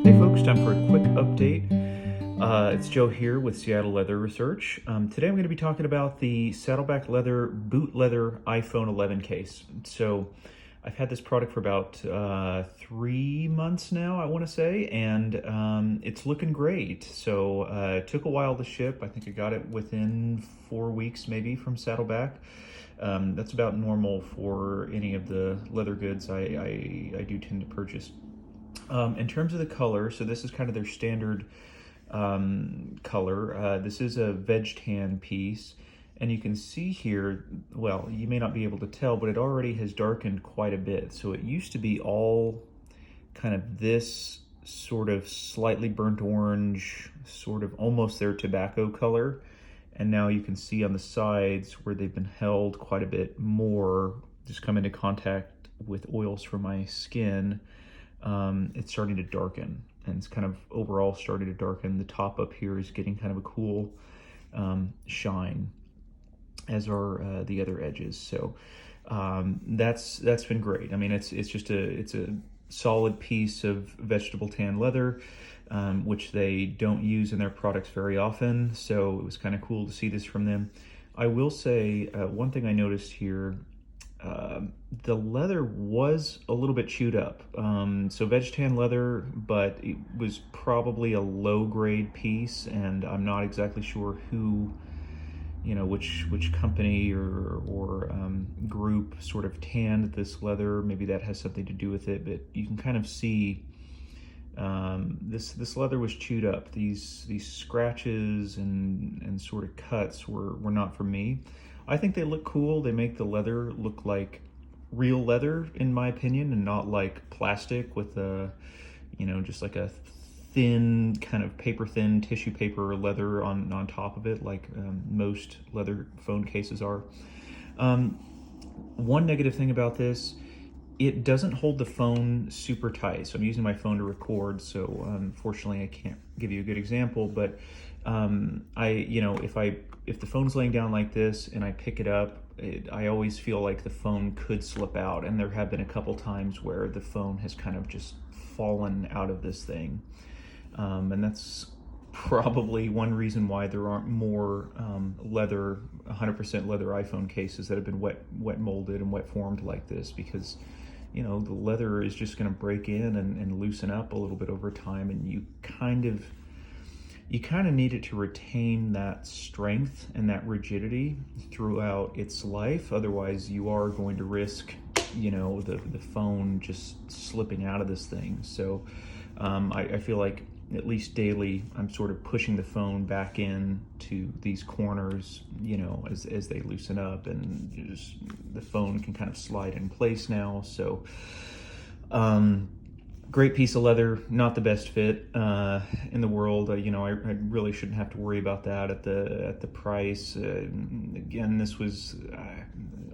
Hey folks, time for a quick update. It's Joe here with Seattle Leather Research. Today I'm going to be talking about the Saddleback Leather Boot Leather iPhone 11 case. So I've had this product for about 3 months now, I want to say, and it's looking great. So it took a while to ship. I think I got it within 4 weeks maybe from Saddleback. That's about normal for any of the leather goods I do tend to purchase. In terms of the color, so this is kind of their standard color. This is a veg tan piece, and you can see here, well, you may not be able to tell, but it already has darkened quite a bit. So it used to be all kind of this sort of slightly burnt orange, sort of almost their tobacco color. And now you can see on the sides where they've been held quite a bit more, just come into contact with oils from my skin. It's starting to darken, and it's kind of overall starting to darken. The top up here is getting kind of a cool shine, as are the other edges. So that's been great. I mean, it's a solid piece of vegetable tan leather, which they don't use in their products very often. So it was kind of cool to see this from them. I will say one thing I noticed here. The leather was a little bit chewed up. So veg tan leather, but it was probably a low grade piece, and I'm not exactly sure who, which company or group sort of tanned this leather. Maybe that has something to do with it, but you can kind of see this leather was chewed up. These scratches and sort of cuts were not for me. I think they look cool. They make the leather look like real leather, in my opinion, and not like plastic with just like a thin, kind of paper thin tissue paper leather on top of it, like most leather phone cases are. One negative thing about this, it doesn't hold the phone super tight. So I'm using my phone to record, so unfortunately I can't give you a good example, but if the phone's laying down like this and I pick it up, I always feel like the phone could slip out, and there have been a couple times where the phone has kind of just fallen out of this thing, and that's probably one reason why there aren't more 100% leather iPhone cases that have been wet molded and wet formed like this, because the leather is just going to break in and loosen up a little bit over time, and you kind of need it to retain that strength and that rigidity throughout its life. Otherwise, you are going to risk, the phone just slipping out of this thing. So I feel like at least daily, I'm sort of pushing the phone back in to these corners, as they loosen up, and just the phone can kind of slide in place now. So great piece of leather, not the best fit in the world. I really shouldn't have to worry about that at the price. Again, this was I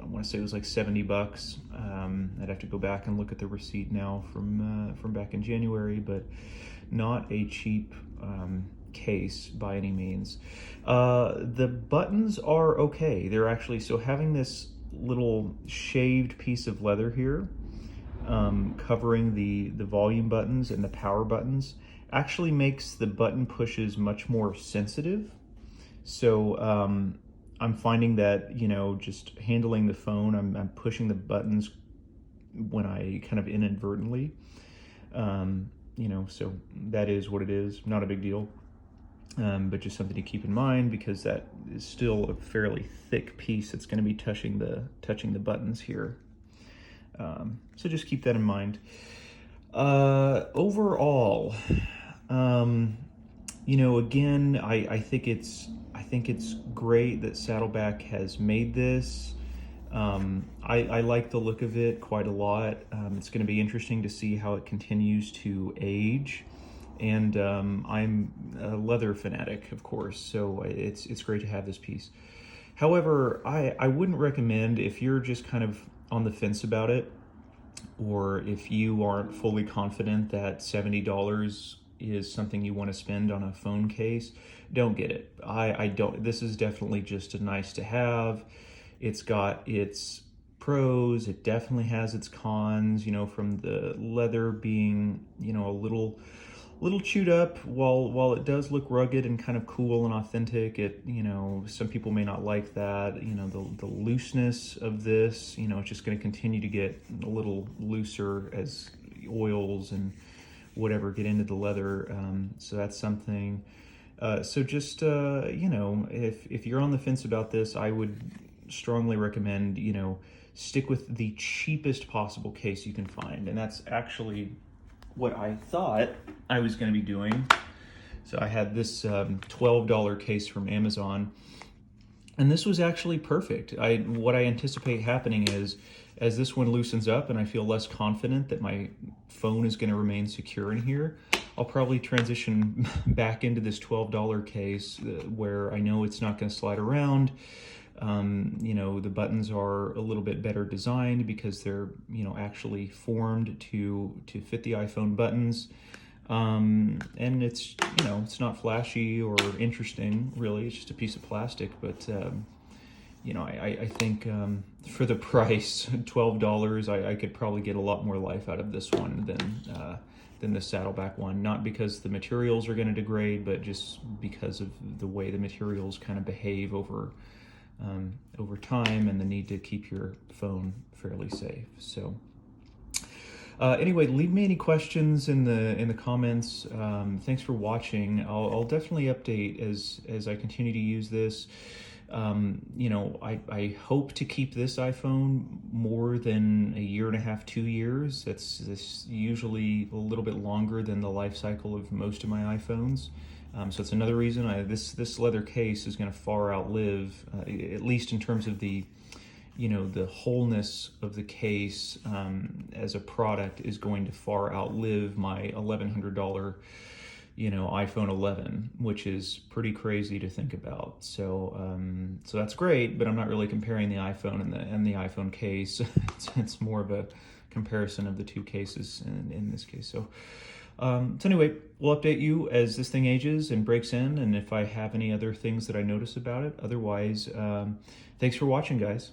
want to say it was like $70. I'd have to go back and look at the receipt now from back in January, but not a cheap case by any means. The buttons are okay. They're actually, so having this little shaved piece of leather here, covering the volume buttons and the power buttons, actually makes the button pushes much more sensitive. So I'm finding that, just handling the phone, I'm pushing the buttons when I kind of inadvertently, so that is what it is. Not a big deal, but just something to keep in mind, because that is still a fairly thick piece that's going to be touching the buttons here. So just keep that in mind. Overall, again, I think it's great that Saddleback has made this. I like the look of it quite a lot. It's going to be interesting to see how it continues to age. And I'm a leather fanatic, of course, so it's great to have this piece. However, I wouldn't recommend, if you're just kind of on the fence about it, or if you aren't fully confident that $70 is something you want to spend on a phone case, don't get it. I don't. This is definitely just a nice to have. It's got its pros. It definitely has its cons, from the leather being, a little little chewed up. While it does look rugged and kind of cool and authentic, it, some people may not like that. The looseness of this, it's just going to continue to get a little looser as oils and whatever get into the leather. So that's something. So just if you're on the fence about this, I would strongly recommend stick with the cheapest possible case you can find, and that's actually what I thought I was going to be doing. So I had this $12 case from Amazon, and this was actually perfect. What I anticipate happening is, as this one loosens up and I feel less confident that my phone is going to remain secure in here, I'll probably transition back into this $12 case where I know it's not going to slide around. The buttons are a little bit better designed because they're, actually formed to fit the iPhone buttons. And it's, it's not flashy or interesting, really. It's just a piece of plastic. But, I think for the price, $12, I could probably get a lot more life out of this one than the Saddleback one. Not because the materials are going to degrade, but just because of the way the materials kind of behave over time, and the need to keep your phone fairly safe. So anyway, leave me any questions in the comments. Thanks for watching. I'll definitely update as I continue to use this. I hope to keep this iPhone more than a year and a half, 2 years. That's usually a little bit longer than the life cycle of most of my iPhones. So it's another reason this leather case is going to far outlive, at least in terms of the wholeness of the case as a product, is going to far outlive my $1,100 iPhone 11, which is pretty crazy to think about. So so that's great, but I'm not really comparing the iPhone and the iPhone case. It's more of a comparison of the two cases in this case. So anyway, we'll update you as this thing ages and breaks in, and if I have any other things that I notice about it. Otherwise, thanks for watching, guys.